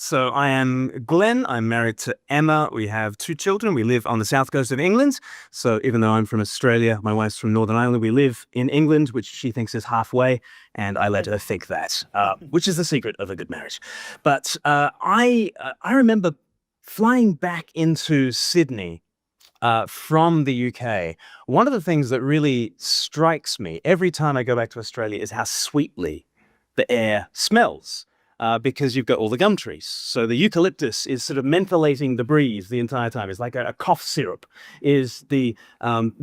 So I am Glenn. I'm married to Emma. We have two children. We live on the south coast of England. So even though I'm from Australia, my wife's from Northern Ireland. We live in England, which she thinks is halfway, and I let her think that, which is the secret of a good marriage. But I remember flying back into Sydney from the UK. One of the things that really strikes me every time I go back to Australia is how sweetly the air smells. Because you've got all the gum trees. So the eucalyptus is sort of mentholating the breeze the entire time. It's like a cough syrup, is the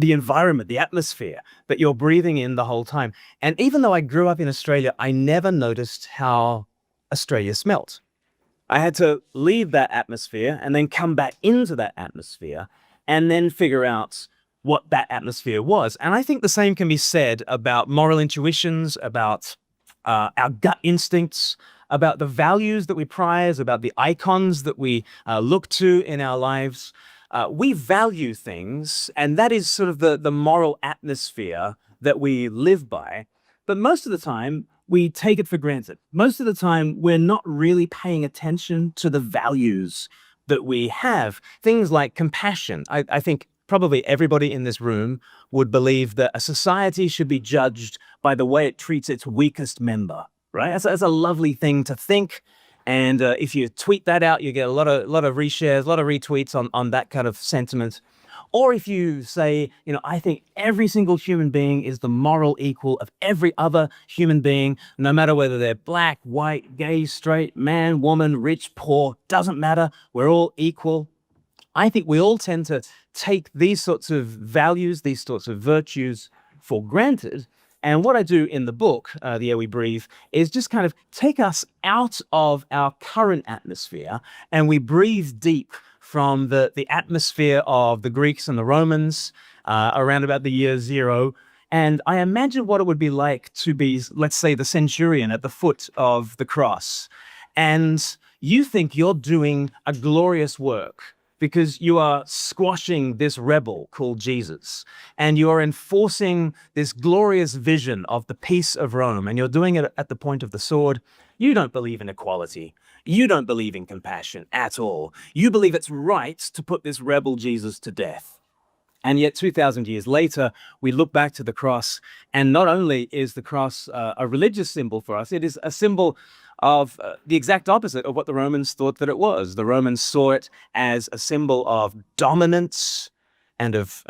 environment, the atmosphere that you're breathing in the whole time. And even though I grew up in Australia, I never noticed how Australia smelt. I had to leave that atmosphere and then come back into that atmosphere and then figure out what that atmosphere was. And I think the same can be said about moral intuitions, about our gut instincts, about the values that we prize, about the icons that we look to in our lives. We value things, and that is sort of the moral atmosphere that we live by. But most of the time, we take it for granted. Most of the time, we're not really paying attention to the values that we have. Things like compassion. I think probably everybody in this room would believe that a society should be judged by the way it treats its weakest member, right? That's a lovely thing to think. And if you tweet that out, you get a lot of reshares, a lot of retweets on that kind of sentiment. Or if you say, I think every single human being is the moral equal of every other human being, no matter whether they're black, white, gay, straight, man, woman, rich, poor, doesn't matter. We're all equal. I think we all tend to take these sorts of values, these sorts of virtues for granted. And what I do in the book, The Air We Breathe, is just kind of take us out of our current atmosphere and we breathe deep from the atmosphere of the Greeks and the Romans around about the year zero. And I imagine what it would be like to be, let's say, the centurion at the foot of the cross. And you think you're doing a glorious work because you are squashing this rebel called Jesus, and you are enforcing this glorious vision of the peace of Rome, and you're doing it at the point of the sword. You don't believe in equality. You don't believe in compassion at all. You believe it's right to put this rebel Jesus to death. And yet 2,000 years later, we look back to the cross, and not only is the cross a religious symbol for us, it is a symbol of the exact opposite of what the Romans thought that it was. The Romans saw it as a symbol of dominance and of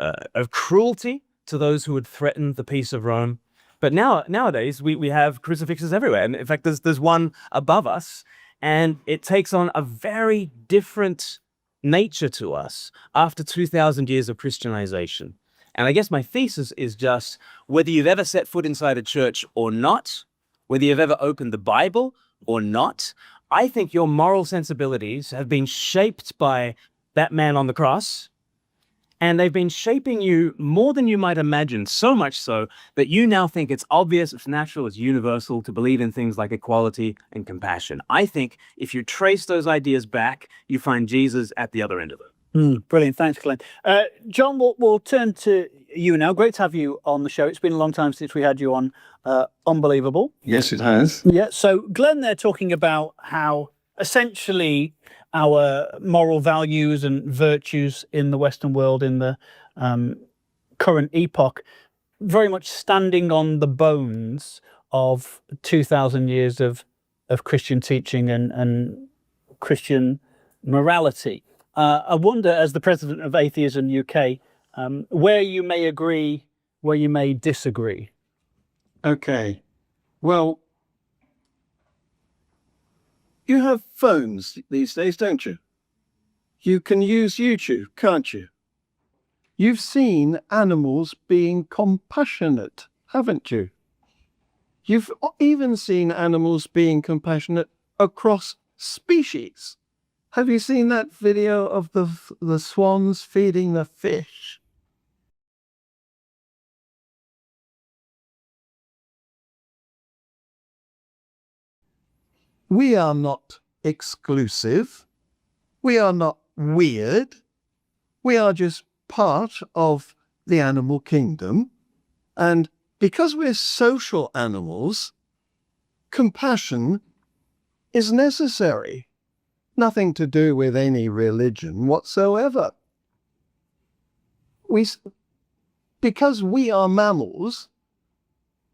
cruelty to those who would threaten the peace of Rome. But nowadays, we have crucifixes everywhere. And in fact, there's one above us, and it takes on a very different nature to us after 2,000 years of Christianization. And I guess my thesis is just whether you've ever set foot inside a church or not, whether you've ever opened the Bible or not, I think your moral sensibilities have been shaped by that man on the cross, and they've been shaping you more than you might imagine, so much so that you now think it's obvious, it's natural, it's universal to believe in things like equality and compassion. I think if you trace those ideas back, you find Jesus at the other end of it. Brilliant. Thanks, Glenn. John, we'll turn to you now. Great to have you on the show. It's been a long time since we had you on. Unbelievable. Yes, it has. Yeah. So Glenn, they're talking about how essentially our moral values and virtues in the Western world in the current epoch, very much standing on the bones of 2,000 years of Christian teaching and Christian morality. I wonder, as the president of Atheism UK, where you may agree, where you may disagree. Okay. Well, you have phones these days, don't you? You can use YouTube, can't you? You've seen animals being compassionate, haven't you? You've even seen animals being compassionate across species. Have you seen that video of the swans feeding the fish? We are not exclusive. We are not weird. We are just part of the animal kingdom. And because we're social animals, compassion is necessary. nothing to do with any religion whatsoever. Because we are mammals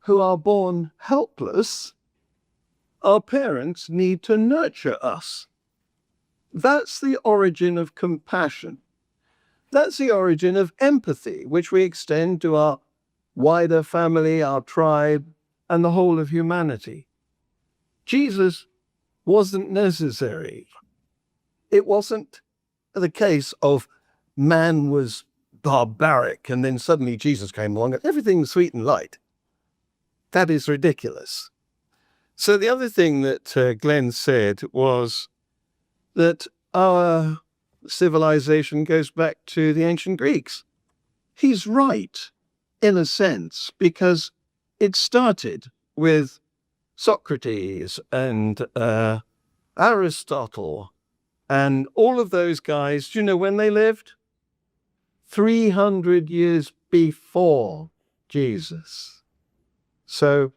who are born helpless, our parents need to nurture us. That's the origin of compassion. That's the origin of empathy, which we extend to our wider family, our tribe, and the whole of humanity. Jesus wasn't necessary. It wasn't the case of man was barbaric and then suddenly Jesus came along and everything was sweet and light. That is ridiculous. So the other thing that Glenn said was that our civilization goes back to the ancient Greeks. He's right, in a sense, because it started with Socrates and Aristotle and all of those guys. Do you know when they lived? 300 years before Jesus. So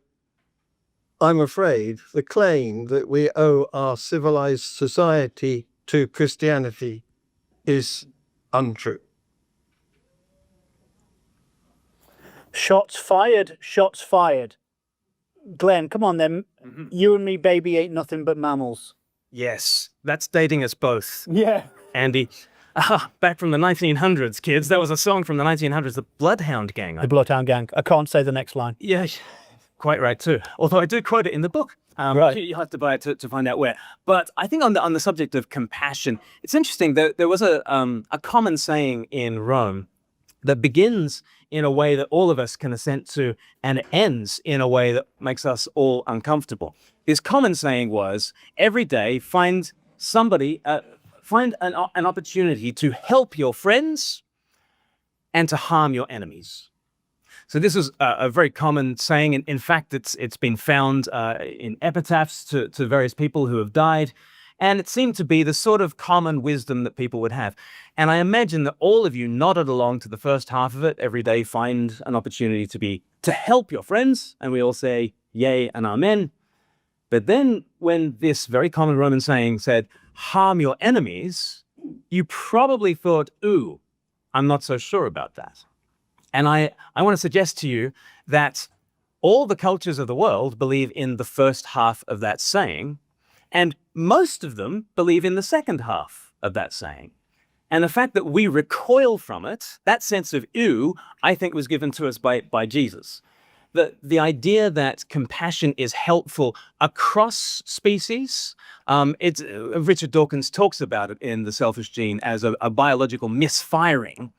I'm afraid the claim that we owe our civilized society to Christianity is untrue. Shots fired, shots fired. Glenn, come on then. You and me, baby, ain't nothing but mammals. Yes, that's dating us both, Yeah. Andy. Back from the 1900s, kids. That was a song from the 1900s, the Bloodhound Gang. The Bloodhound Gang. I can't say the next line. Yeah, quite right too. Although I do quote it in the book. Right. You have to buy it to find out where. But I think on the subject of compassion, it's interesting. There was a common saying in Rome that begins in a way that all of us can assent to, and it ends in a way that makes us all uncomfortable. This common saying was, every day find an opportunity to help your friends and to harm your enemies. So this is a very common saying. In fact, it's been found in epitaphs to various people who have died. And it seemed to be the sort of common wisdom that people would have. And I imagine that all of you nodded along to the first half of it. Every day find an opportunity to help your friends. And we all say, yay and amen. But then when this very common Roman saying said, harm your enemies, you probably thought, ooh, I'm not so sure about that. And I want to suggest to you that all the cultures of the world believe in the first half of that saying, and most of them believe in the second half of that saying. And the fact that we recoil from it, that sense of ew, I think was given to us by Jesus. The idea that compassion is helpful across species, Richard Dawkins talks about it in The Selfish Gene as a biological misfiring.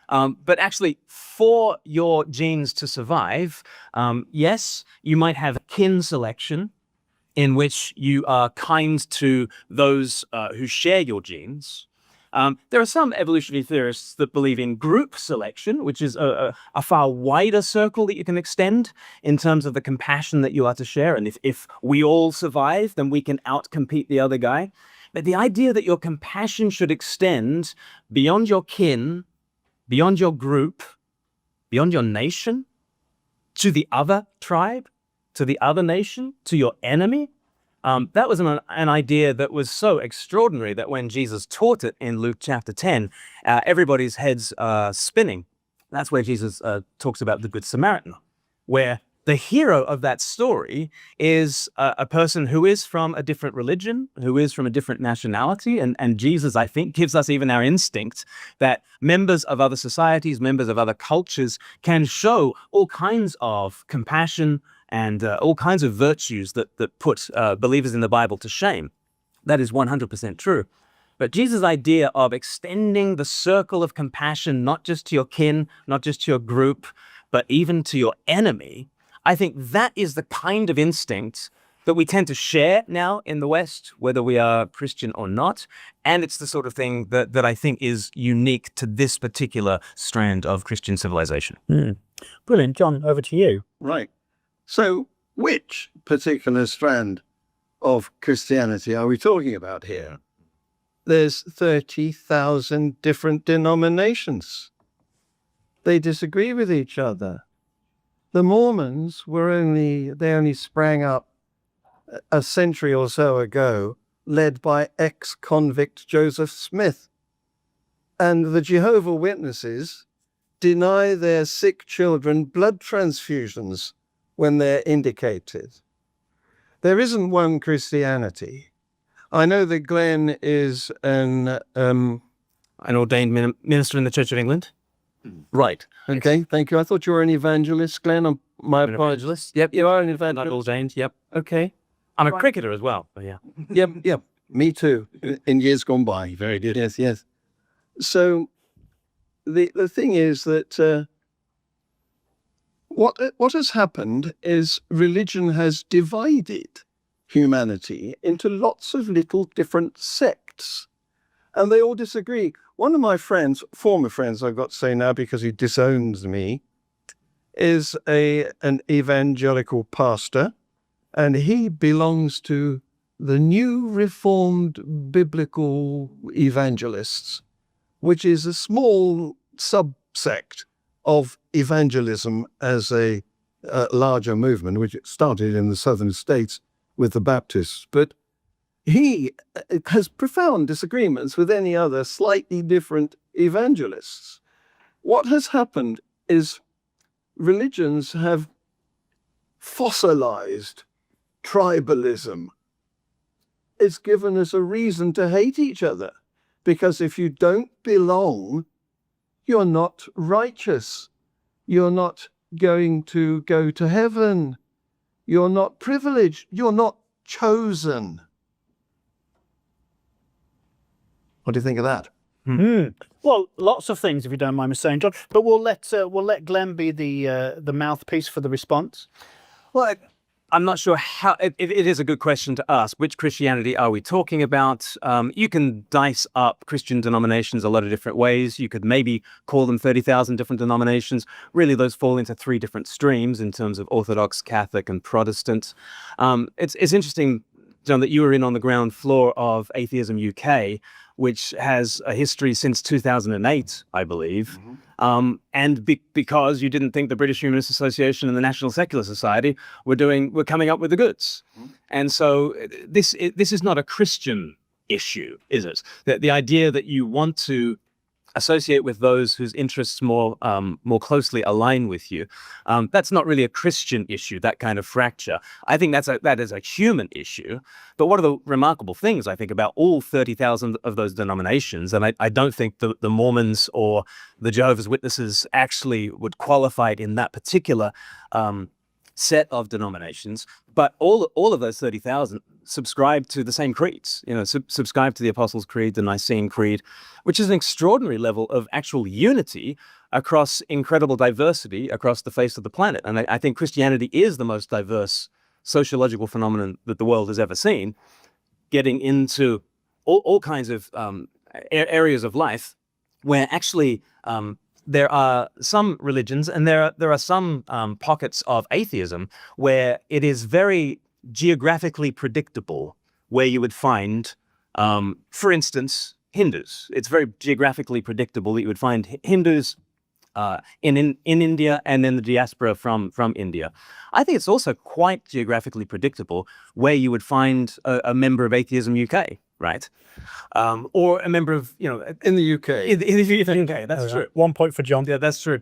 But actually, for your genes to survive, yes, you might have kin selection in which you are kind to those who share your genes. There are some evolutionary theorists that believe in group selection, which is a far wider circle that you can extend in terms of the compassion that you are to share. And if we all survive, then we can outcompete the other guy. But the idea that your compassion should extend beyond your kin, beyond your group, beyond your nation, to the other tribe, to the other nation, to your enemy. That was an idea that was so extraordinary that when Jesus taught it in Luke chapter 10, everybody's heads are spinning. That's where Jesus talks about the Good Samaritan, where the hero of that story is a person who is from a different religion, who is from a different nationality. And Jesus, I think, gives us even our instinct that members of other societies, members of other cultures can show all kinds of compassion and all kinds of virtues that put believers in the Bible to shame. That is 100% true. But Jesus' idea of extending the circle of compassion, not just to your kin, not just to your group, but even to your enemy, I think that is the kind of instinct that we tend to share now in the West, whether we are Christian or not. And it's the sort of thing that I think is unique to this particular strand of Christian civilization. Brilliant. John, over to you. Right. So which particular strand of Christianity are we talking about here? There's 30,000 different denominations. They disagree with each other. The Mormons they only sprang up a century or so ago led by ex-convict Joseph Smith. And the Jehovah Witnesses deny their sick children blood transfusions when they're indicated. There isn't one Christianity. I know that Glen is an ordained minister in the Church of England. right. Okay, thank you. I thought you were an evangelist, Glen. My apologies. Yep, You are an not evangelist. ordained. Yep. Okay. I'm a cricketer as well. But yeah. Yep. Me too. In years gone by. Very good. Yes. So the thing is that what has happened is religion has divided humanity into lots of little different sects, and they all disagree. One of my friends, former friends, I've got to say now because he disowns me, is an evangelical pastor, and he belongs to the New Reformed Biblical Evangelists, which is a small subsect of evangelism as a larger movement, which started in the southern states with the Baptists. But he has profound disagreements with any other slightly different evangelists. What has happened is religions have fossilized tribalism. It's given us a reason to hate each other, because if you don't belong, you're not righteous. You're not going to go to heaven. You're not privileged. You're not chosen. What do you think of that? Well, lots of things, if you don't mind me saying, John. But we'll let Glen be the mouthpiece for the response. Well, I'm not sure how. It is a good question to ask. Which Christianity are we talking about? You can dice up Christian denominations a lot of different ways. You could maybe call them 30,000 different denominations. Really, those fall into three different streams in terms of Orthodox, Catholic, and Protestant. It's interesting, John, that you were in on the ground floor of Atheism UK, which has a history since 2008, I believe. And because you didn't think the British Humanist Association and the National Secular Society were coming up with the goods. And so this is not a Christian issue, is it? The idea that you want to associate with those whose interests more closely align with you, that's not really a Christian issue, that kind of fracture. I think that is a human issue. But one of the remarkable things, I think, about all 30,000 of those denominations, and I don't think the Mormons or the Jehovah's Witnesses actually would qualify it in that particular set of denominations, but all of those 30,000 subscribe to the same creeds, subscribe to the Apostles' Creed, the Nicene Creed, which is an extraordinary level of actual unity across incredible diversity across the face of the planet. And I think Christianity is the most diverse sociological phenomenon that the world has ever seen, getting into all kinds of areas of life where actually there are some religions and there are some pockets of atheism where it is very geographically predictable where you would find, for instance, Hindus. It's very geographically predictable that you would find Hindus in India and in the diaspora from India. I think it's also quite geographically predictable where you would find a member of Atheism UK, right? Or a member of, In the UK. in the UK, that's true. 1 point for John. Yeah, that's true.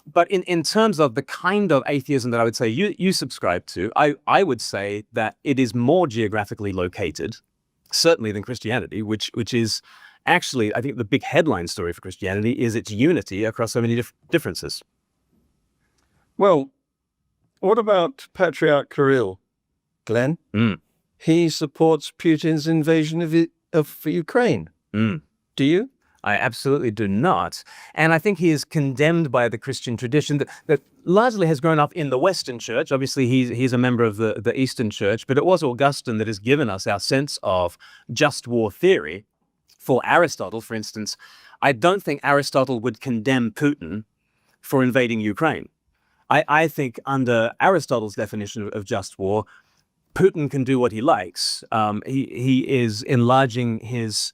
But in terms of the kind of atheism that I would say you subscribe to, I would say that it is more geographically located, certainly, than Christianity, which is actually, I think the big headline story for Christianity is its unity across so many differences. Well, what about Patriarch Kirill, Glen? He supports Putin's invasion of Ukraine. Do you? I absolutely do not. And I think he is condemned by the Christian tradition that largely has grown up in the Western Church. Obviously, he's a member of the Eastern Church, but it was Augustine that has given us our sense of just war theory. For Aristotle, for instance, I don't think Aristotle would condemn Putin for invading Ukraine. I think under Aristotle's definition of just war, Putin can do what he likes. He is enlarging his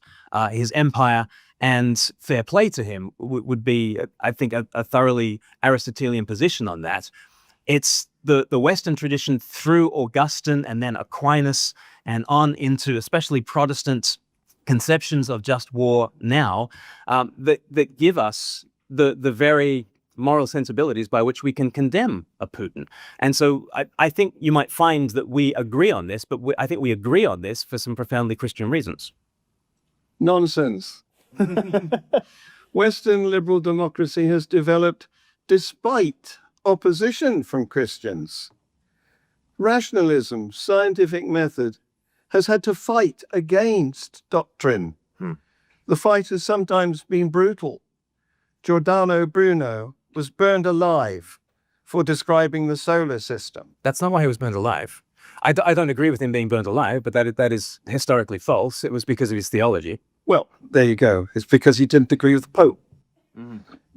empire, and fair play to him would be, I think, a thoroughly Aristotelian position on that. It's the Western tradition through Augustine and then Aquinas and on into especially Protestant conceptions of just war now, that give us the very moral sensibilities by which we can condemn a Putin. And so I think you might find that we agree on this, but I think we agree on this for some profoundly Christian reasons. Nonsense. Western liberal democracy has developed despite opposition from Christians. Rationalism, scientific method, has had to fight against doctrine. The fight has sometimes been brutal. Giordano Bruno was burned alive for describing the solar system. That's not why he was burned alive. I don't agree with him being burned alive, but that is historically false. It was because of his theology. Well, there you go. It's because he didn't agree with the Pope.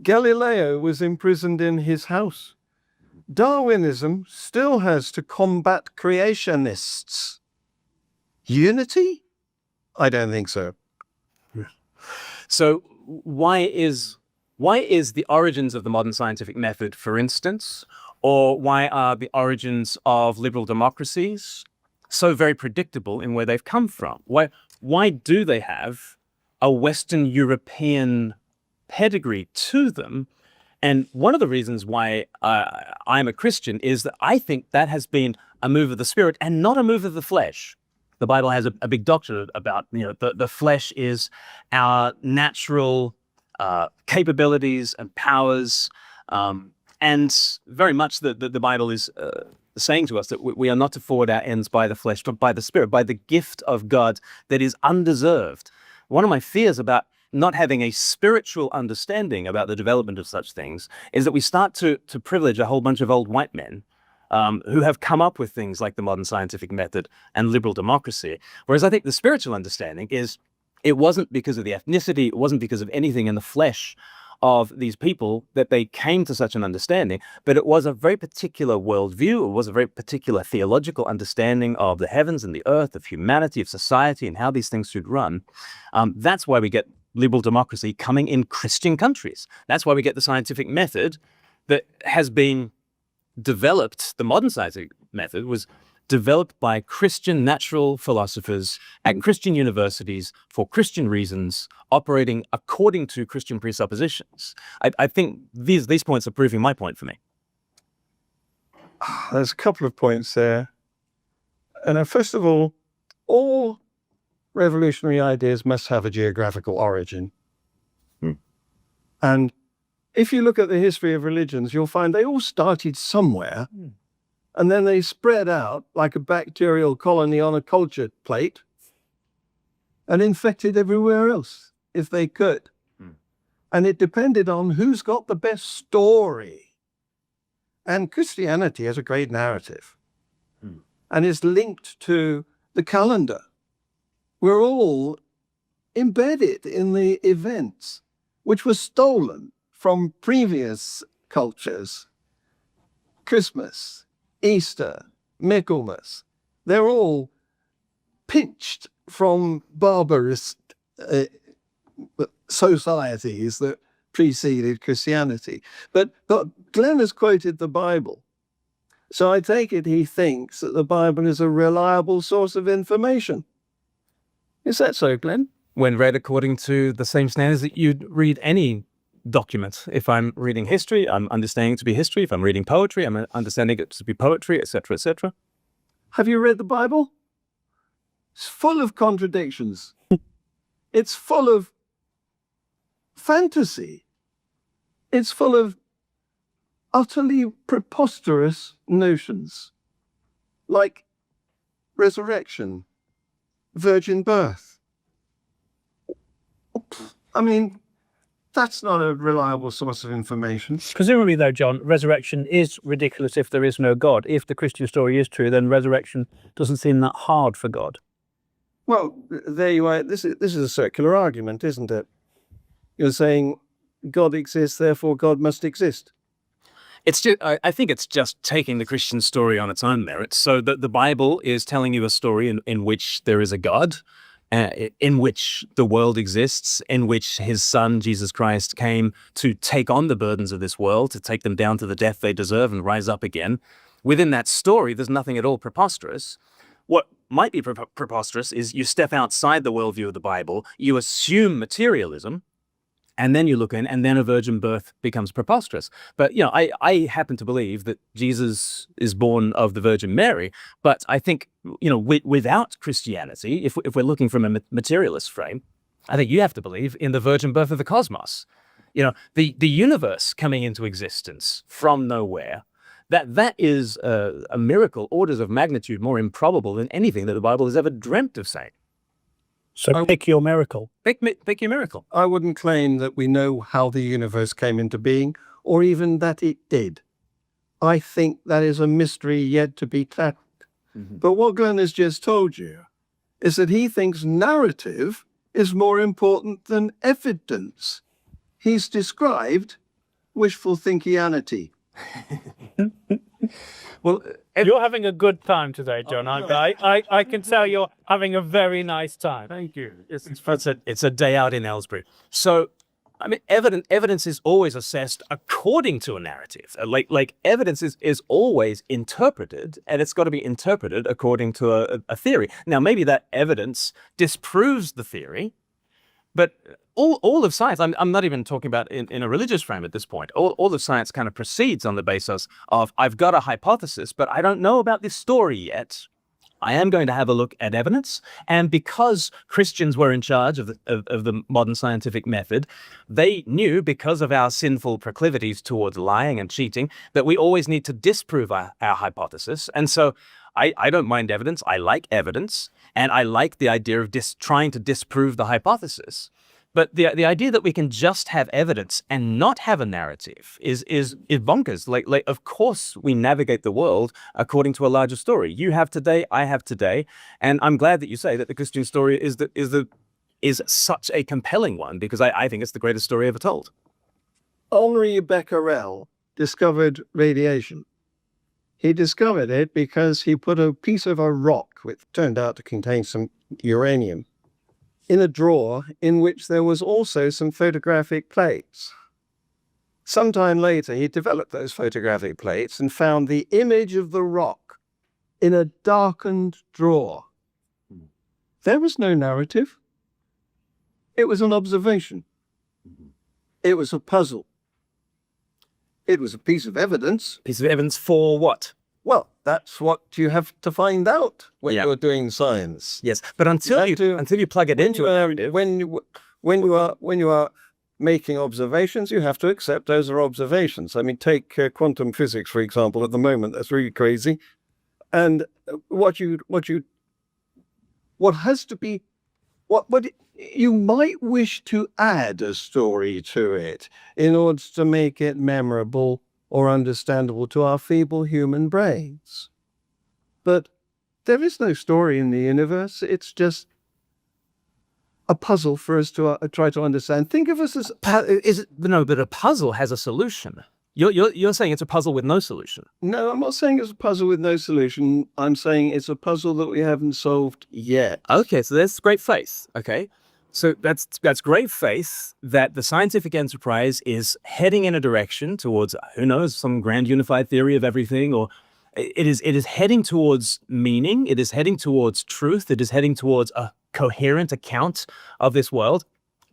Galileo was imprisoned in his house. Darwinism still has to combat creationists. Unity? I don't think so. So why is the origins of the modern scientific method, for instance, or why are the origins of liberal democracies so very predictable in where they've come from? Why do they have a Western European pedigree to them? And one of the reasons why I'm a Christian is that I think that has been a move of the Spirit and not a move of the flesh. The Bible has a big doctrine about, the flesh is our natural capabilities and powers, and very much the Bible is saying to us that we are not to forward our ends by the flesh, but by the Spirit, by the gift of God that is undeserved. One of my fears about not having a spiritual understanding about the development of such things is that we start to privilege a whole bunch of old white men who have come up with things like the modern scientific method and liberal democracy. Whereas I think the spiritual understanding is it wasn't because of the ethnicity, it wasn't because of anything in the flesh of these people that they came to such an understanding, but it was a very particular worldview, it was a very particular theological understanding of the heavens and the earth, of humanity, of society, and how these things should run. That's why we get liberal democracy coming in Christian countries. That's why we get the scientific method that has been developed. The modern scientific method was developed by Christian natural philosophers at Christian universities for Christian reasons, operating according to Christian presuppositions. I think these points are proving my point for me. There's a couple of points there. And first of all revolutionary ideas must have a geographical origin. And if you look at the history of religions, you'll find they all started somewhere, and then they spread out like a bacterial colony on a culture plate and infected everywhere else if they could. And it depended on who's got the best story. And Christianity has a great narrative and is linked to the calendar. We're all embedded in the events which were stolen from previous cultures. Christmas, Easter, Michaelmas, they're all pinched from barbarous societies that preceded Christianity. But Glen has quoted the Bible. So I take it he thinks that the Bible is a reliable source of information. Is that so, Glen? When read according to the same standards that you'd read any document. If I'm reading history, I'm understanding it to be history. If I'm reading poetry, I'm understanding it to be poetry, etc., etc. Have you read the Bible? It's full of contradictions. It's full of fantasy. It's full of utterly preposterous notions, like resurrection, virgin birth. I mean, that's not a reliable source of information. Presumably, though, John, resurrection is ridiculous if there is no God. If the Christian story is true, then resurrection doesn't seem that hard for God. Well, there you are. This is a circular argument, isn't it? You're saying God exists, therefore God must exist. It's just, I think it's just taking the Christian story on its own merits. So the Bible is telling you a story in which there is a God, in which the world exists, in which his son, Jesus Christ, came to take on the burdens of this world, to take them down to the death they deserve and rise up again. Within that story, there's nothing at all preposterous. what might be preposterous is you step outside the worldview of the Bible, you assume materialism, and then you look in, and then a virgin birth becomes preposterous. But, I happen to believe that Jesus is born of the Virgin Mary. But I think, without Christianity, if we're looking from a materialist frame, I think you have to believe in the virgin birth of the cosmos. The universe coming into existence from nowhere. That is a miracle, orders of magnitude more improbable than anything that the Bible has ever dreamt of saying. So pick your miracle. Pick your miracle. I wouldn't claim that we know how the universe came into being, or even that it did. I think that is a mystery yet to be cracked. Mm-hmm. But what Glen has just told you is that he thinks narrative is more important than evidence. He's described wishful thinkianity. Well, You're having a good time today, John. I can tell you're having a very nice time. thank you. It's a day out in Aylesbury. So, I mean, evidence is always assessed according to a narrative. Like evidence is always interpreted, and it's got to be interpreted according to a theory. Now, maybe that evidence disproves the theory, but all of science, I'm not even talking about in a religious frame at this point. All of science kind of proceeds on the basis of, I've got a hypothesis, but I don't know about this story yet. I am going to have a look at evidence. And because Christians were in charge of the modern scientific method, they knew, because of our sinful proclivities towards lying and cheating, that we always need to disprove our hypothesis. And so I don't mind evidence. I like evidence. And I like the idea of trying to disprove the hypothesis. But the idea that we can just have evidence and not have a narrative is bonkers. Like of course we navigate the world according to a larger story. You have today, I have today, and I'm glad that you say that the Christian story is such a compelling one, because I think it's the greatest story ever told. Henri Becquerel discovered radiation. He discovered it because he put a piece of a rock, which turned out to contain some uranium, in a drawer in which there was also some photographic plates. Sometime later, he developed those photographic plates and found the image of the rock in a darkened drawer. There was no narrative. It was an observation. It was a puzzle. It was a piece of evidence. Piece of evidence for what? Well, that's what you have to find out when you're doing science. Yes, but until you plug it into a narrative, when you are making observations, you have to accept those are observations. I mean, take quantum physics, for example. At the moment, that's really crazy. And what has to be, what you might wish to add a story to it in order to make it memorable or understandable to our feeble human brains. But there is no story in the universe. It's just a puzzle for us to try to understand. Think of us as... but a puzzle has a solution. You're saying it's a puzzle with no solution. No, I'm not saying it's a puzzle with no solution. I'm saying it's a puzzle that we haven't solved yet. Okay, so there's great faith. Okay. So that's great faith that the scientific enterprise is heading in a direction towards, who knows, some grand unified theory of everything, or it is heading towards meaning, it is heading towards truth, it is heading towards a coherent account of this world.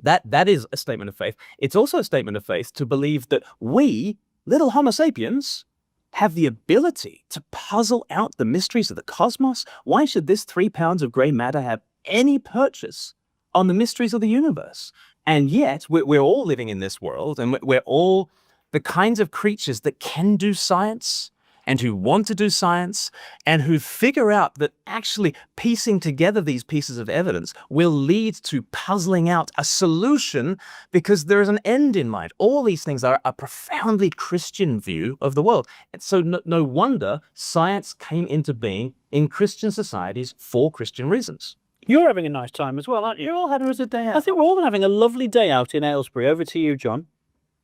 That is a statement of faith. It's also a statement of faith to believe that we, little Homo sapiens, have the ability to puzzle out the mysteries of the cosmos. Why should this 3 pounds of grey matter have any purchase on the mysteries of the universe? And yet we're all living in this world, and we're all the kinds of creatures that can do science and who want to do science and who figure out that actually piecing together these pieces of evidence will lead to puzzling out a solution, because there is an end in mind. All these things are a profoundly Christian view of the world. And so no wonder science came into being in Christian societies for Christian reasons. You're having a nice time as well, aren't you? You're all having a day out. I think we're all having a lovely day out in Aylesbury. Over to you, John.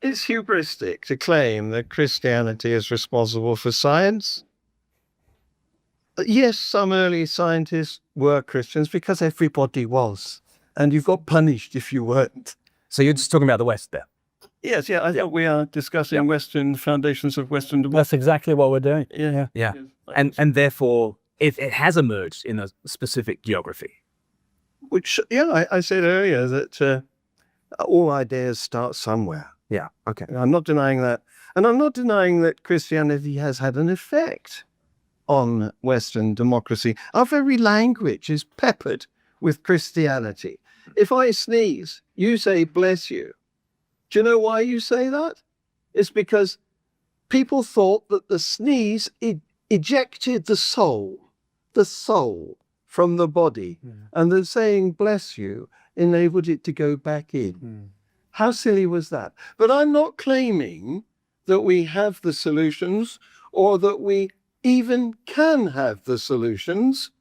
It's hubristic to claim that Christianity is responsible for science. Yes, some early scientists were Christians because everybody was, and you got punished if you weren't. So you're just talking about the West there? Yes, I thought we are discussing Western foundations of Western democracy. That's exactly what we're doing. Yeah. And therefore it has emerged in a specific geography. Which, yeah, I said earlier that all ideas start somewhere. Yeah. Okay. I'm not denying that. And I'm not denying that Christianity has had an effect on Western democracy. Our very language is peppered with Christianity. If I sneeze, you say, bless you. Do you know why you say that? It's because people thought that the sneeze ejected the soul from the body. And that saying, bless you, enabled it to go back in. How silly was that? But I'm not claiming that we have the solutions or that we even can have the solutions.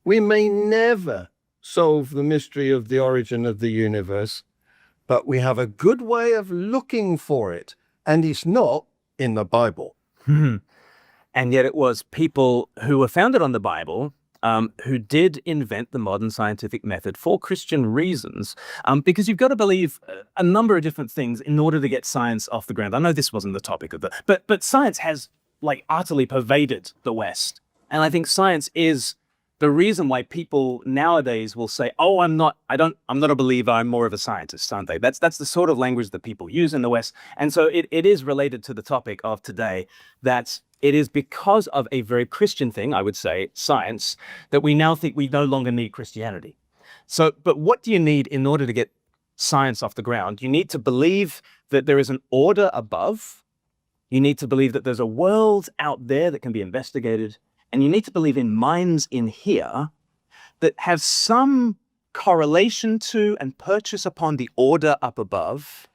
We may never solve the mystery of the origin of the universe, but we have a good way of looking for it, and it's not in the Bible. And yet it was people who were founded on the Bible who did invent the modern scientific method for Christian reasons, because you've got to believe a number of different things in order to get science off the ground. I know this wasn't the topic of but science has like utterly pervaded the West. And I think science is the reason why people nowadays will say, oh, I'm not a believer, I'm more of a scientist, aren't they? That's the sort of language that people use in the West. And so it is related to the topic of today, that it is because of a very Christian thing, I would say, science, that we now think we no longer need Christianity. So, but what do you need in order to get science off the ground? You need to believe that there is an order above. You need to believe that there's a world out there that can be investigated. And you need to believe in minds in here that have some correlation to and purchase upon the order up above,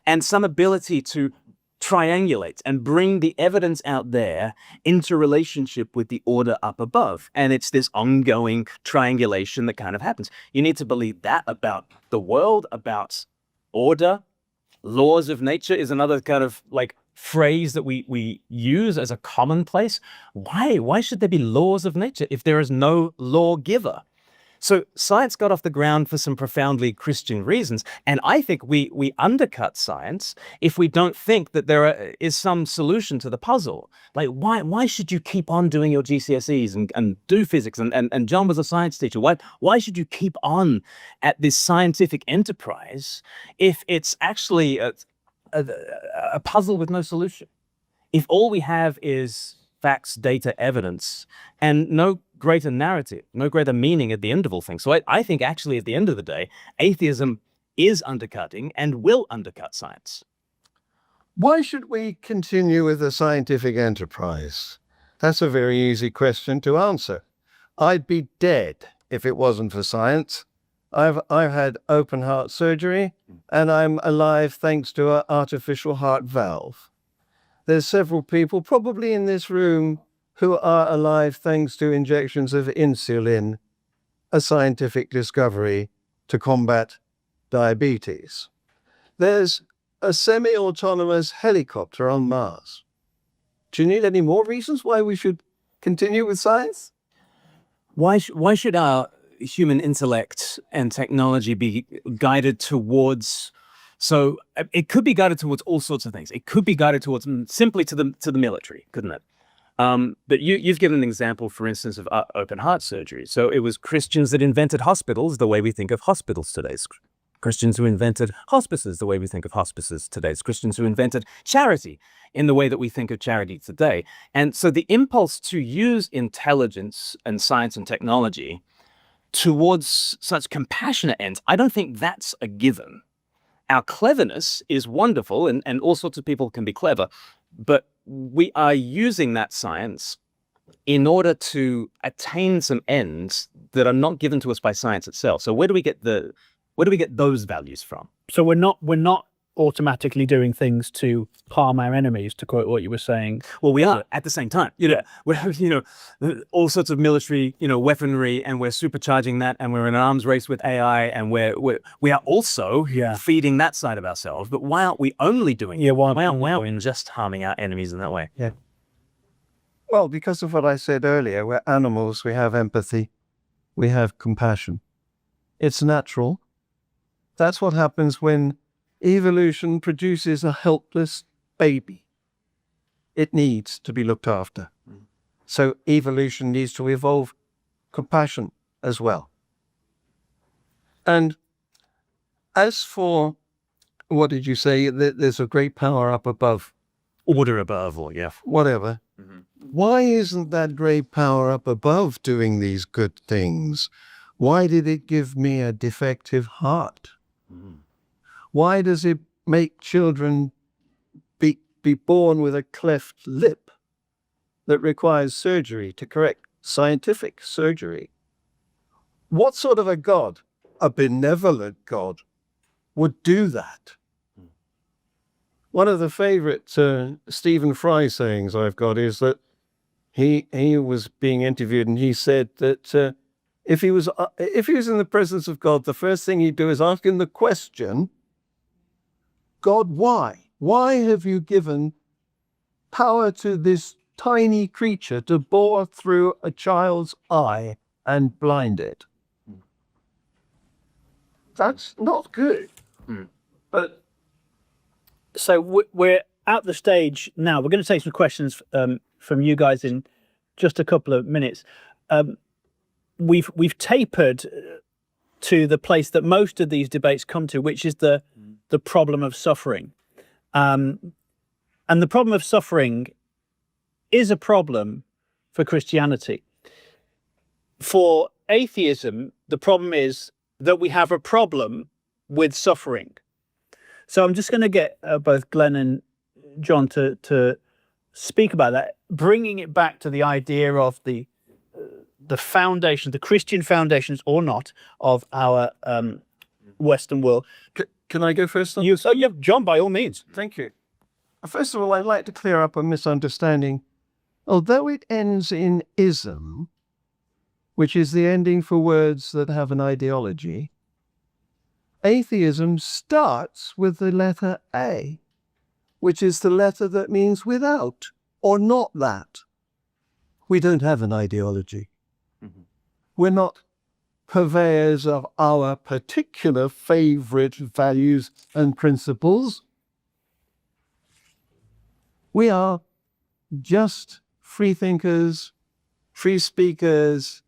and some ability to triangulate and bring the evidence out there into relationship with the order up above. And it's this ongoing triangulation that kind of happens. You need to believe that about the world, about order. Laws of nature is another kind of like phrase that we use as a commonplace. Why should there be laws of nature if there is no lawgiver? So science got off the ground for some profoundly Christian reasons. And I think we undercut science if we don't think that there is some solution to the puzzle. Like, why should you keep on doing your GCSEs and do physics? And John was a science teacher. Why should you keep on at this scientific enterprise if it's actually a puzzle with no solution? If all we have is facts, data, evidence, and no greater narrative, no greater meaning at the end of all things. So I think actually at the end of the day, atheism is undercutting and will undercut science. Why should we continue with the scientific enterprise? That's a very easy question to answer. I'd be dead if it wasn't for science. I've had open heart surgery, and I'm alive thanks to an artificial heart valve. There's several people, probably in this room, who are alive thanks to injections of insulin, a scientific discovery to combat diabetes. There's a semi-autonomous helicopter on Mars. Do you need any more reasons why we should continue with science? Why should our human intellect and technology be guided towards? So it could be guided towards all sorts of things. It could be guided towards simply to the military, couldn't it? But you've given an example, for instance, of open heart surgery. So it was Christians that invented hospitals the way we think of hospitals today. It's Christians who invented hospices the way we think of hospices today. It's Christians who invented charity in the way that we think of charity today. And so the impulse to use intelligence and science and technology towards such compassionate ends, I don't think that's a given. Our cleverness is wonderful, and all sorts of people can be clever, but we are using that science in order to attain some ends that are not given to us by science itself. So where do we get those values from? So we're not automatically doing things to harm our enemies, to quote what you were saying. Well, we are at the same time. We're all sorts of military, weaponry, and we're supercharging that, and we're in an arms race with AI, and we are also feeding that side of ourselves. But why aren't we only doing? Why aren't we just harming our enemies in that way? Yeah. Well, because of what I said earlier, we're animals. We have empathy. We have compassion. It's natural. That's what happens when evolution produces a helpless baby. It needs to be looked after. So evolution needs to evolve compassion as well. And as for, what did you say? There's a great power up above. Order above, or yeah. Whatever. Why isn't that great power up above doing these good things? Why did it give me a defective heart? Why does it make children be born with a cleft lip that requires surgery to correct, scientific surgery? What sort of a God, a benevolent God, would do that? One of the favorite Stephen Fry sayings I've got is that he was being interviewed and he said that if he was in the presence of God, the first thing he'd do is ask him the question, God, why? Why have you given power to this tiny creature to bore through a child's eye and blind it? That's not good. But So we're at the stage now. We're going to take some questions from you guys in just a couple of minutes. We've tapered to the place that most of these debates come to, which is the problem of suffering. And the problem of suffering is a problem for Christianity. For atheism, the problem is that we have a problem with suffering. So I'm just going to get both Glenn and John to speak about that, bringing it back to the idea of the foundation, the Christian foundations or not, of our Western world. can I go first? You, so yeah, John, by all means. Thank you. First of all, I'd like to clear up a misunderstanding. Although it ends in ism, which is the ending for words that have an ideology, atheism starts with the letter A, which is the letter that means without or not that. We don't have an ideology. We're not purveyors of our particular favorite values and principles. We are just free thinkers, free speakers,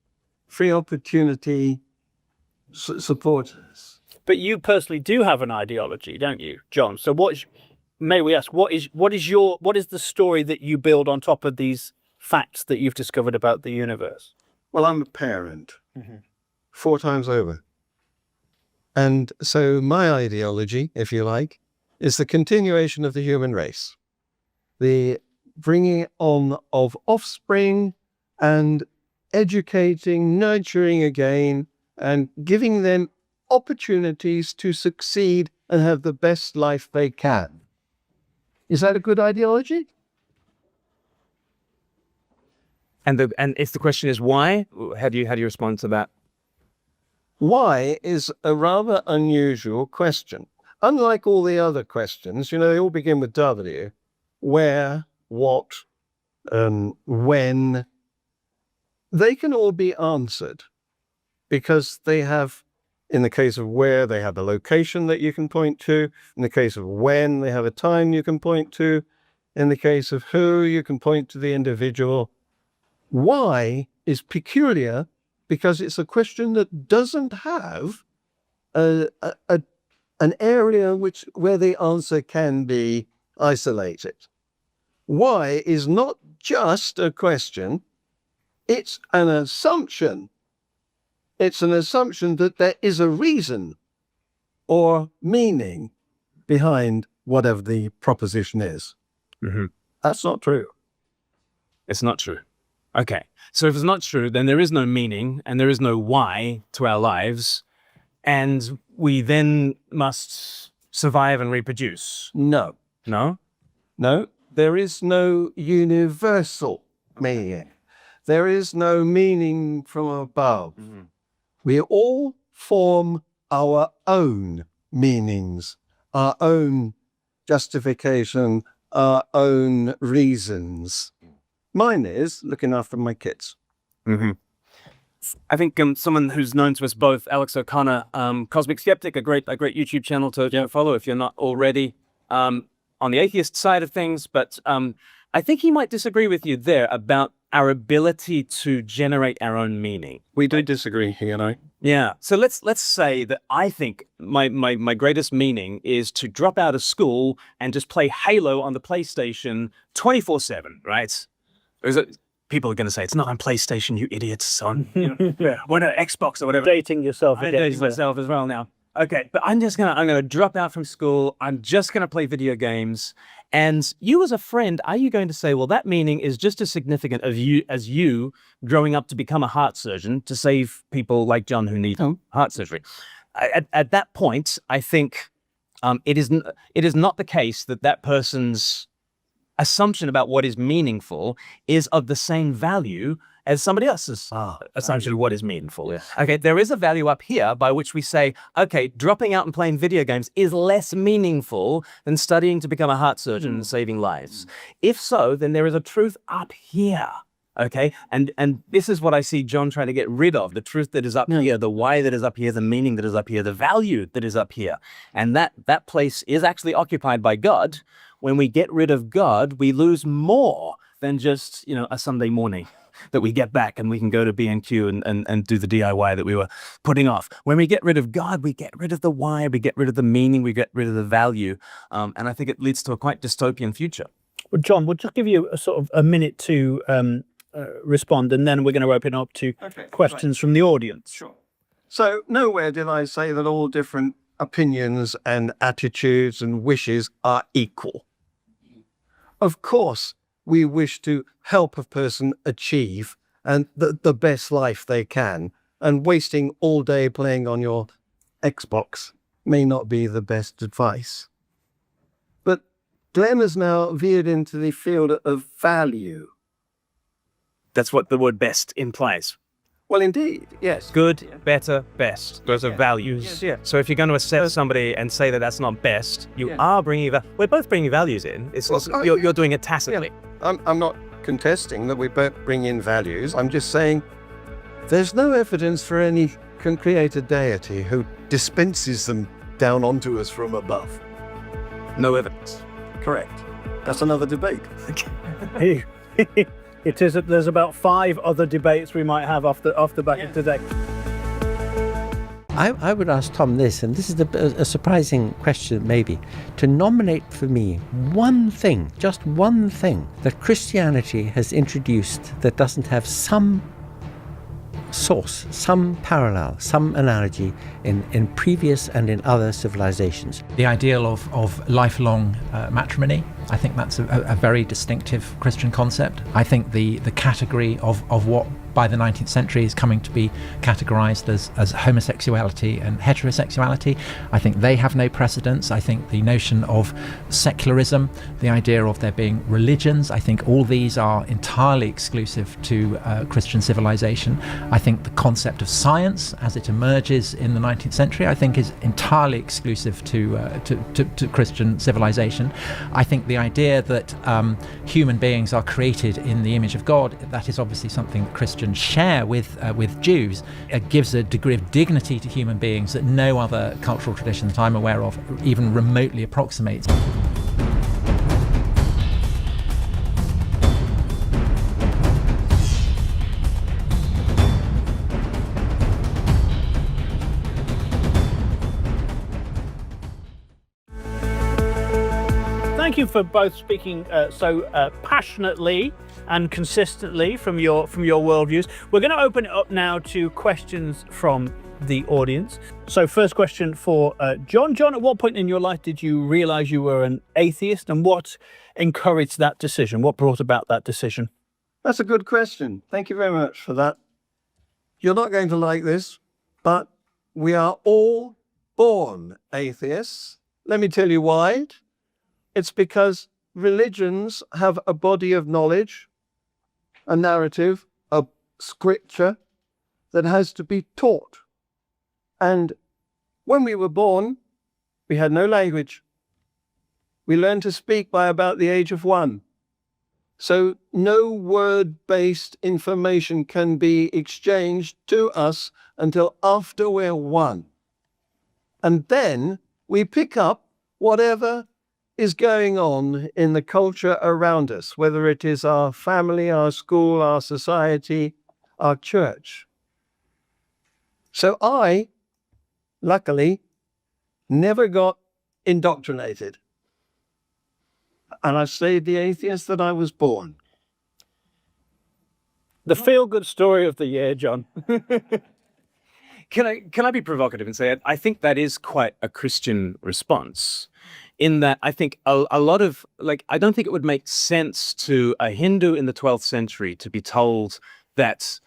free opportunity supporters. But you personally do have an ideology, don't you, John? So may we ask, what is the story that you build on top of these facts that you've discovered about the universe? Well, I'm a parent 4 times over. And so my ideology, if you like, is the continuation of the human race. The bringing on of offspring and educating, nurturing again, and giving them opportunities to succeed and have the best life they can. Is that a good ideology? And if the question is why, how do you respond to that? Why is a rather unusual question. Unlike all the other questions, they all begin with W. Where, what, when. They can all be answered because they have, in the case of where, they have a location that you can point to. In the case of when, they have a time you can point to. In the case of who, you can point to the individual. Why is peculiar because it's a question that doesn't have an area where the answer can be isolated. Why is not just a question, it's an assumption. It's an assumption that there is a reason or meaning behind whatever the proposition is. That's not true. It's not true. Okay. So if it's not true, then there is no meaning and there is no why to our lives. And we then must survive and reproduce. No. No? No. There is no universal meaning. There is no meaning from above. We all form our own meanings, our own justification, our own reasons. Mine is looking after my kids. I think someone who's known to us both, Alex O'Connor, Cosmic Skeptic, a great YouTube channel to follow if you're not already on the atheist side of things. But I think he might disagree with you there about our ability to generate our own meaning. We do disagree, you know. Yeah. So let's say that I think my greatest meaning is to drop out of school and just play Halo on the PlayStation 24/7, right? People are going to say, it's not on PlayStation, you idiots, son. Yeah. What an Xbox or whatever. Dating yourself. I'm dating myself as well now. Okay, but I'm gonna drop out from school. I'm just gonna play video games. And you as a friend, are you going to say, well, that meaning is just as significant of you as you growing up to become a heart surgeon to save people like John who need heart surgery? At that point, I think it is not the case that that person's assumption about what is meaningful is of the same value as somebody else's assumption of what is meaningful. Yeah. Okay, there is a value up here by which we say, okay, dropping out and playing video games is less meaningful than studying to become a heart surgeon and saving lives. If so, then there is a truth up here. Okay, and this is what I see John trying to get rid of, the truth that is up here, the why that is up here, the meaning that is up here, the value that is up here. And that place is actually occupied by God. When we get rid of God, we lose more than just, a Sunday morning that we get back and we can go to B&Q and do the DIY that we were putting off. When we get rid of God, we get rid of the why, we get rid of the meaning, we get rid of the value. And I think it leads to a quite dystopian future. Well, John, we'll just give you a sort of a minute to respond, and then we're going to open up to questions from the audience. Sure. So nowhere did I say that all different opinions and attitudes and wishes are equal. Of course, we wish to help a person achieve the best life they can, and wasting all day playing on your Xbox may not be the best advice. But Glen has now veered into the field of value. That's what the word best implies. Well, indeed, yes. Good, better, best. Those are values. Yeah. So if you're going to assess somebody and say that that's not best, you are bringing, we're both bringing values in. It's you're doing it tacitly. Yeah. I'm not contesting that we both bring in values. I'm just saying there's no evidence for any created deity who dispenses them down onto us from above. No evidence. Correct. That's another debate. It is. There's about 5 other debates we might have off the back of today. I would ask Tom this, and this is a surprising question maybe, to nominate for me one thing, just one thing, that Christianity has introduced that doesn't have some source, some parallel, some analogy in previous and in other civilizations. The ideal of lifelong matrimony, I think that's a very distinctive Christian concept. I think the category of what by the 19th century is coming to be categorized as homosexuality and heterosexuality, I think they have no precedence. I think the notion of secularism, the idea of there being religions, I think all these are entirely exclusive to Christian civilization. I think the concept of science as it emerges in the 19th century, I think is entirely exclusive to Christian civilization. I think the idea that human beings are created in the image of God, that is obviously something that Christians share with Jews. It gives a degree of dignity to human beings that no other cultural tradition that I'm aware of even remotely approximates. Thank you for both speaking so passionately and consistently from your worldviews. We're going to open it up now to questions from the audience. So first question for John. John, at what point in your life did you realize you were an atheist, and what encouraged that decision? What brought about that decision? That's a good question. Thank you very much for that. You're not going to like this, but we are all born atheists. Let me tell you why. It's because religions have a body of knowledge, a narrative, a scripture that has to be taught. And when we were born, we had no language. We learned to speak by about the age of 1. So no word-based information can be exchanged to us until after we're 1. And then we pick up whatever is going on in the culture around us, whether it is our family, our school, our society, our church. So I, luckily, never got indoctrinated. And I stayed the atheist that I was born. The feel-good story of the year, John. Can I be provocative and say I think that is quite a Christian response, in that I think a lot of, like, I don't think it would make sense to a Hindu in the 12th century to be told that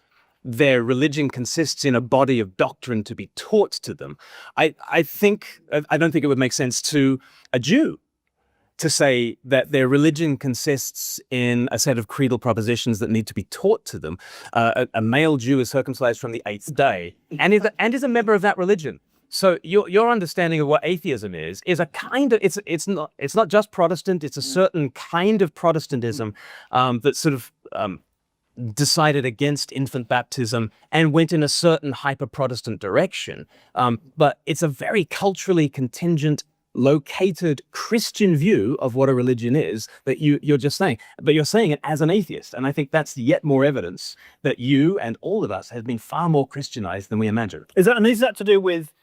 their religion consists in a body of doctrine to be taught to them. I don't think it would make sense to a Jew to say that their religion consists in a set of creedal propositions that need to be taught to them. A male Jew is circumcised from the 8th day and is a member of that religion. So your understanding of what atheism is a kind of, it's not just Protestant, it's a certain kind of Protestantism that sort of decided against infant baptism and went in a certain hyper-Protestant direction. But it's a very culturally contingent, located Christian view of what a religion is that you're just saying, but you're saying it as an atheist. And I think that's yet more evidence that you and all of us have been far more Christianized than we imagined. Is that to do with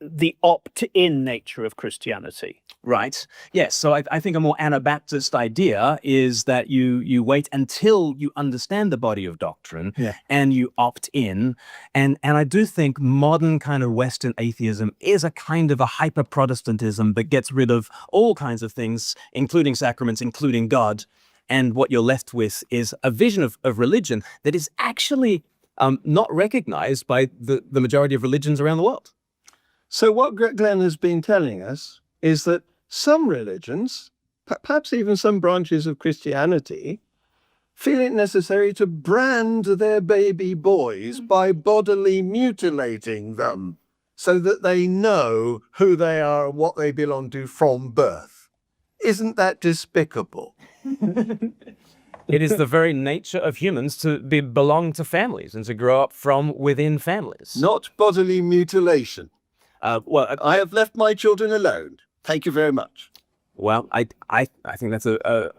the opt-in nature of Christianity? Right. Yes. So I think a more Anabaptist idea is that you wait until you understand the body of doctrine, and you opt in. And I do think modern kind of Western atheism is a kind of a hyper-Protestantism that gets rid of all kinds of things, including sacraments, including God. And what you're left with is a vision of religion that is actually not recognized by the majority of religions around the world. So what Glenn has been telling us is that some religions, perhaps even some branches of Christianity, feel it necessary to brand their baby boys by bodily mutilating them so that they know who they are and what they belong to from birth. Isn't that despicable? It is the very nature of humans to belong to families and to grow up from within families. Not bodily mutilation. I have left my children alone. Thank you very much. Well, I think that's a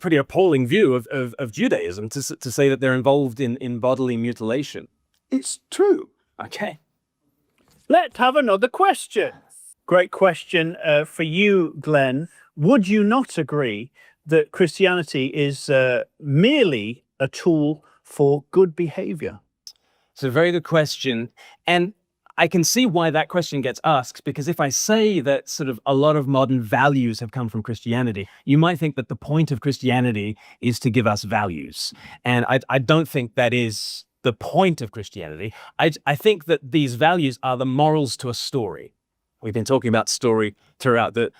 pretty appalling view of Judaism to say that they're involved in bodily mutilation. It's true. Okay. Let's have another question. Great question for you, Glenn. Would you not agree that Christianity is merely a tool for good behavior? It's a very good question. And I can see why that question gets asked, because if I say that sort of a lot of modern values have come from Christianity, you might think that the point of Christianity is to give us values. And I don't think that is the point of Christianity. I think that these values are the morals to a story. We've been talking about story throughout. The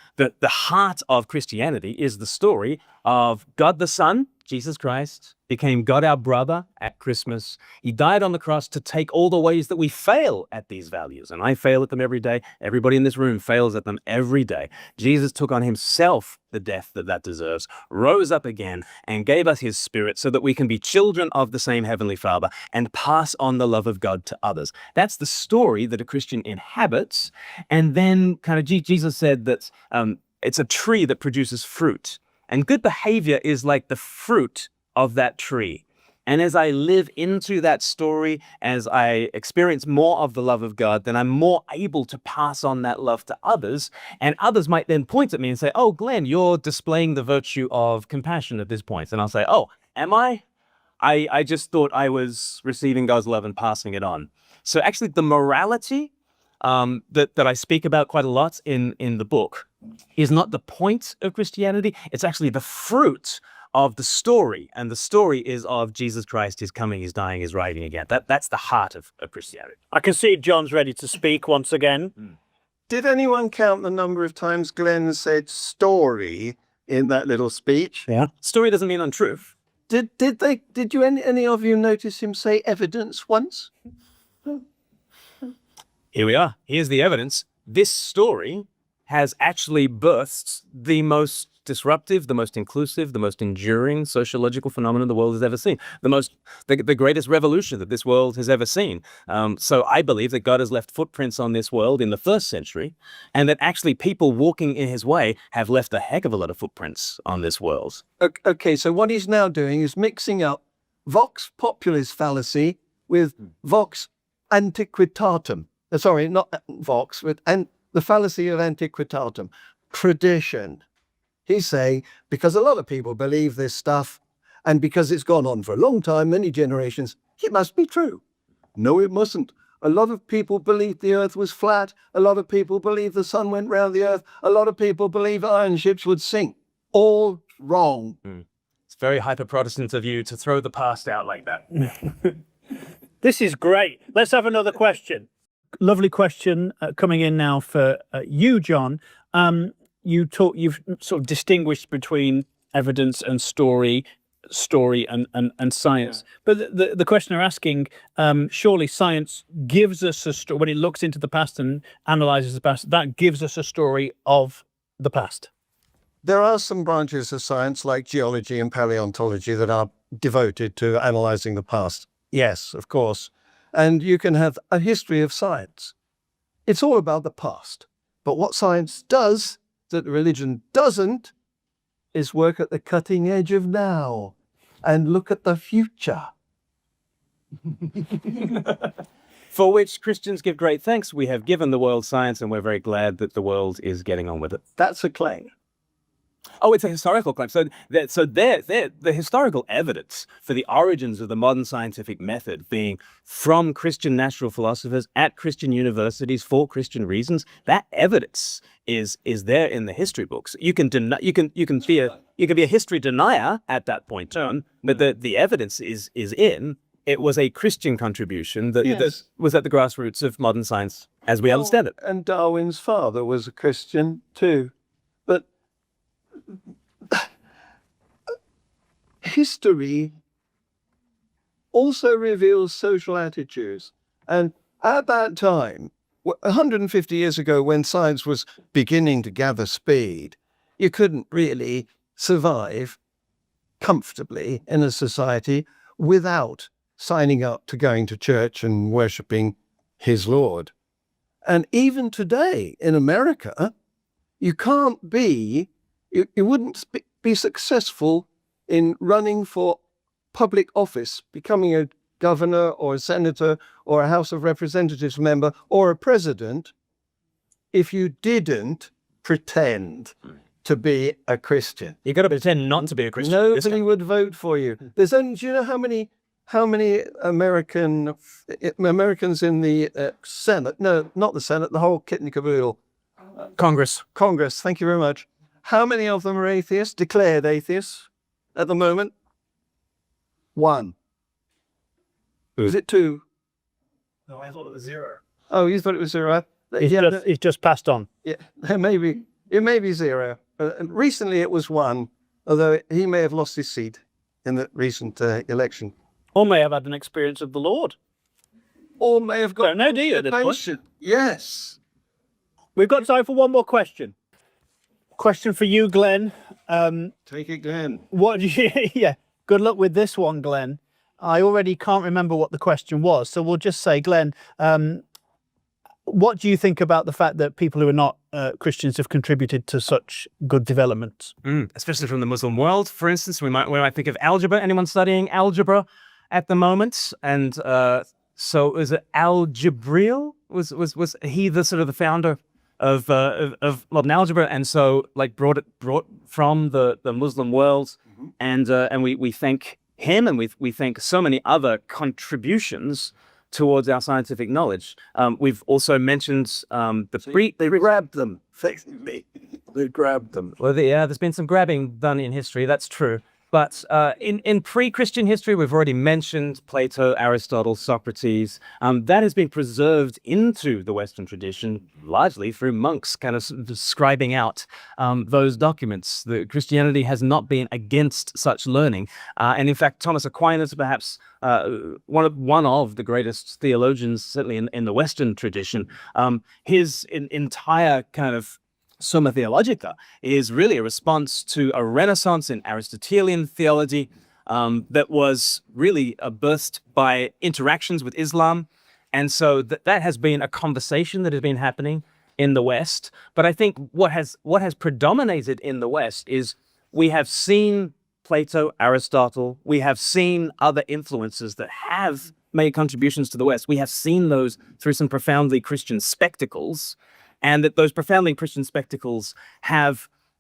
heart of Christianity is the story of God the Son, Jesus Christ, became God our brother at Christmas. He died on the cross to take all the ways that we fail at these values. And I fail at them every day. Everybody in this room fails at them every day. Jesus took on himself the death that deserves, rose up again, and gave us his Spirit so that we can be children of the same Heavenly Father and pass on the love of God to others. That's the story that a Christian inhabits. And then kind of Jesus said that it's a tree that produces fruit. And good behavior is like the fruit of that tree. And as I live into that story, as I experience more of the love of God, then I'm more able to pass on that love to others. And others might then point at me and say, oh, Glenn, you're displaying the virtue of compassion at this point. And I'll say, oh, am I? I just thought I was receiving God's love and passing it on. So actually the morality that I speak about quite a lot in the book is not the point of Christianity. It's actually the fruit of the story. And the story is of Jesus Christ, his coming, his dying, his rising again. That's the heart of Christianity. I can see John's ready to speak once again. Did anyone count the number of times Glenn said story in that little speech? Yeah. Story doesn't mean untruth. Did any of you notice him say evidence once? Here we are. Here's the evidence. This story has actually birthed the most most disruptive, the most inclusive, the most enduring sociological phenomenon the world has ever seen, the greatest revolution that this world has ever seen. So I believe that God has left footprints on this world in the 1st century, and that actually people walking in his way have left a heck of a lot of footprints on this world. Okay, so what he's now doing is mixing up vox populis fallacy with vox antiquitatum. Sorry, not vox, and the fallacy of antiquitatum, tradition. He's saying because a lot of people believe this stuff, and because it's gone on for a long time, many generations, it must be true. No, it mustn't. A lot of people believed the earth was flat. A lot of people believe the sun went round the earth. A lot of people believe iron ships would sink. All wrong. It's very hyper-Protestant of you to throw the past out like that. This is great. Let's have another question. Lovely question coming in now for you, John. You've sort of distinguished between evidence and story and science. But the question they're asking, surely science gives us a story, when it looks into the past and analyzes the past, that gives us a story of the past. There are some branches of science like geology and paleontology that are devoted to analyzing the past. Yes, of course. And you can have a history of science. It's all about the past. But what science does that religion doesn't is work at the cutting edge of now and look at the future. For which Christians give great thanks. We have given the world science, and we're very glad that the world is getting on with it. That's a claim. Oh, it's a historical claim. So the historical evidence for the origins of the modern scientific method being from Christian natural philosophers at Christian universities for Christian reasons, that evidence is there in the history books. You can be a history denier at that point on, but the evidence is in. It was a Christian contribution that was at the grassroots of modern science as we understand it. And Darwin's father was a Christian too. But history also reveals social attitudes. And at that time, 150 years ago, when science was beginning to gather speed, you couldn't really survive comfortably in a society without signing up to going to church and worshipping his Lord. And even today in America, you wouldn't be successful in running for public office, becoming a governor or a senator or a House of Representatives member or a president, if you didn't pretend to be a Christian. You got to pretend not to be a Christian. Nobody would vote for you. There's only, do you know how many Americans in the Senate? No, not the Senate, the whole kit and caboodle. Congress. Thank you very much. How many of them are atheists, declared atheists at the moment? 1. Is it 2? No, I thought it was 0. Oh, you thought it was 0? He's just passed on. Yeah, it may be 0. Recently it was 1, although he may have lost his seat in the recent election. Or may have had an experience of the Lord. Or may have got... Don't know, do you, at this point? Yes. We've got time for one more question. Question for you, Glenn. Take it, Glenn. Yeah, good luck with this one, Glenn. I already can't remember what the question was, so we'll just say, Glenn, what do you think about the fact that people who are not Christians have contributed to such good developments? Especially from the Muslim world, for instance, we might think of algebra. Anyone studying algebra at the moment? And so was it Al-Jibril? Was he the sort of the founder of modern algebra, and so like brought from the Muslim world, and we thank him, and we thank so many other contributions towards our scientific knowledge. We've also mentioned They grabbed them, effectively. They grabbed them. Well, there's been some grabbing done in history, that's true. But in pre-Christian history, we've already mentioned Plato, Aristotle, Socrates. That has been preserved into the Western tradition largely through monks kind of scribing out those documents. Christianity has not been against such learning. And in fact, Thomas Aquinas, perhaps one of the greatest theologians, certainly in the Western tradition, his entire kind of Summa Theologica is really a response to a renaissance in Aristotelian theology that was really birthed by interactions with Islam. And so that has been a conversation that has been happening in the West. But I think what has predominated in the West is we have seen Plato, Aristotle, we have seen other influences that have made contributions to the West. We have seen those through some profoundly Christian spectacles, and that those profoundly Christian spectacles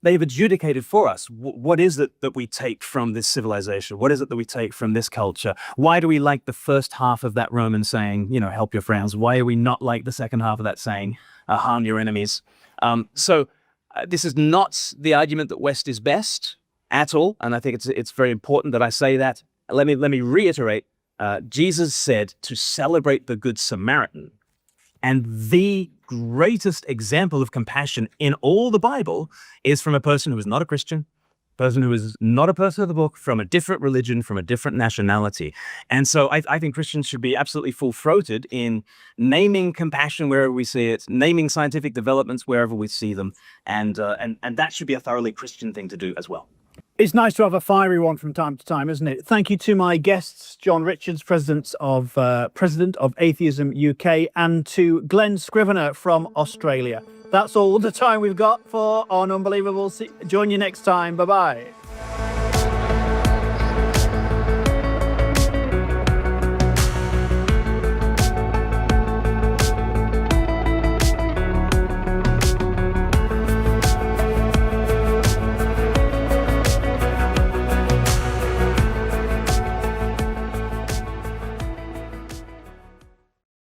they've adjudicated for us. What is it that we take from this civilization? What is it that we take from this culture? Why do we like the first half of that Roman saying, help your friends? Why are we not like the second half of that saying, harm your enemies? So this is not the argument that West is best at all. And I think it's very important that I say that. Let me reiterate. Jesus said to celebrate the Good Samaritan. And the greatest example of compassion in all the Bible is from a person who is not a Christian, a person who is not a person of the book, from a different religion, from a different nationality. And so I think Christians should be absolutely full-throated in naming compassion wherever we see it, naming scientific developments wherever we see them. And that should be a thoroughly Christian thing to do as well. It's nice to have a fiery one from time to time, isn't it? Thank you to my guests, John Richards, President of Atheism UK, and to Glen Scrivener from Australia. That's all the time we've got for On Unbelievable. Join you next time. Bye-bye.